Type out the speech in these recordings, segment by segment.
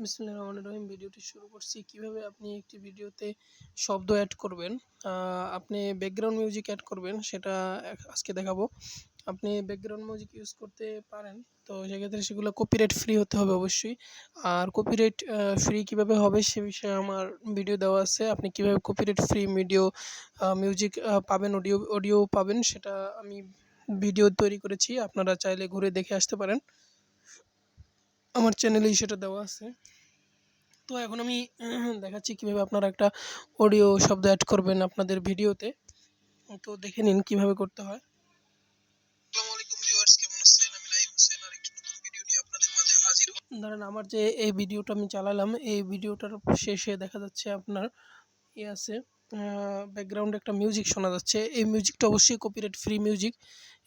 বিসমিল্লাহির রহমানির রহিম। ভিডিওটি শুরু করছি কিভাবে আপনি একটি ভিডিওতে শব্দ অ্যাড করবেন। আপনি ব্যাকগ্রাউন্ড মিউজিক অ্যাড করবেন সেটা আজকে দেখাবো। আপনি ব্যাকগ্রাউন্ড মিউজিক ইউজ করতে পারেন, তো সেক্ষেত্রে সেগুলো কপিরাইট ফ্রি হতে হবে অবশ্যই। আর কপিরাইট ফ্রি কীভাবে হবে সে বিষয়ে আমার ভিডিও দেওয়া আছে। আপনি কীভাবে কপিরাইট ফ্রি মিউজিক পাবেন, অডিও পাবেন, সেটা আমি ভিডিও তৈরি করেছি। আপনারা চাইলে ঘুরে দেখে আসতে পারেন, আমার চ্যানেলেই সেটা দেওয়া আছে। তো এখন আমি দেখাচ্ছি কিভাবে আপনারা একটা অডিও শব্দ অ্যাড করবেন আপনাদের ভিডিওতে। তো দেখে নিন কিভাবে করতে হয়। আসসালামু আলাইকুম ভিউয়ার্স, কেমন আছেন? আমি নাইম হোসেন আরেকটি নতুন ভিডিও নিয়ে আপনাদের মাঝে হাজির ধরেন আমার যে এই ভিডিওটা আমি চালালাম, এই ভিডিওটার শেষে দেখা যাচ্ছে আপনার আছে ব্যাকগ্রাউন্ডে একটা মিউজিক শোনা যাচ্ছে। এই মিউজিকটা অবশ্যই কপিরাইট ফ্রি মিউজিক,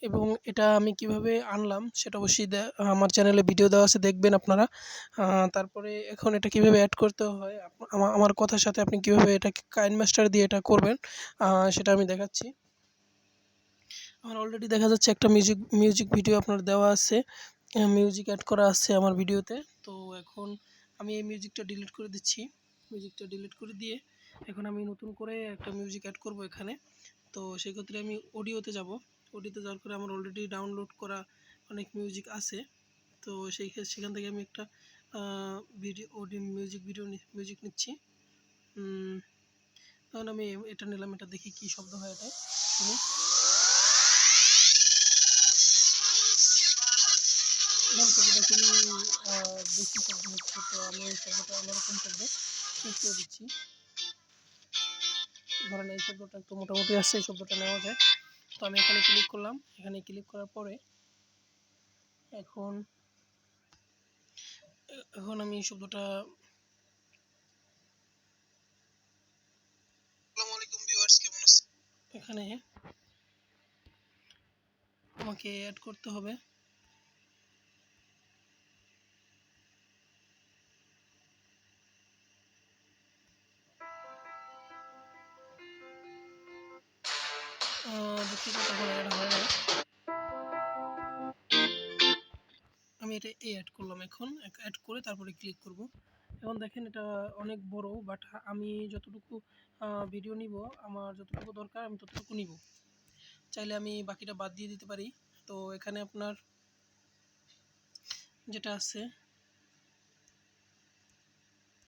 এবং এটা আমি কিভাবে আনলাম সেটা অবশ্যই আমার চ্যানেলে ভিডিও দেওয়া আছে, দেখবেন আপনারা। তারপরে এখন এটা কিভাবে অ্যাড করতে হয়, আমার কথার সাথে আপনি কিভাবে এটা কাইন মাস্টার দিয়ে এটা করবেন সেটা আমি দেখাচ্ছি। আমার অলরেডি দেখা যাচ্ছে একটা মিউজিক ভিডিও আপনার দেওয়া আছে, মিউজিক অ্যাড করা আছে আমার ভিডিওতে। তো এখন আমি এই মিউজিকটা ডিলিট করে দিচ্ছি। মিউজিকটা ডিলিট করে দিয়ে এখন আমি নতুন করে একটা মিউজিক অ্যাড করব এখানে। তো সেক্ষেত্রে আমি অডিওতে যাব। অডিওতে যাওয়ার পরে আমার অলরেডি ডাউনলোড করা অনেক মিউজিক আছে। তো সেখান থেকে আমি একটা মিউজিক নিচ্ছি। তখন আমি এটা নিলাম, এটা দেখি কী শব্দ হয়, এটা শুনি। এখন শব্দটা খুবই বেশি শব্দ হচ্ছে, তো আমি এই শব্দটা অন্যরকম শব্দ চেঞ্জ করে দিচ্ছি। ধরেন এই শব্দটা একটু মোটামুটি আসছে, এই শব্দটা নেওয়া যায়। তো আমি এখানে ক্লিক করলাম। এখানে ক্লিক করার পরে এখন আমি এই শব্দটা এখানে আমাকে অ্যাড করতে হবে। দুঃখিত, তখন অ্যাড হয় না। আমি এটা অ্যাড করলাম। এখন অ্যাড করে তারপরে ক্লিক করব। এখন দেখেন এটা অনেক বড়, বাট আমি যতটুকু ভিডিও নিব, আমার যতটুকু দরকার আমি ততটুকু নিব। চাইলে আমি বাকিটা বাদ দিয়ে দিতে পারি। তো এখানে আপনার যেটা আছে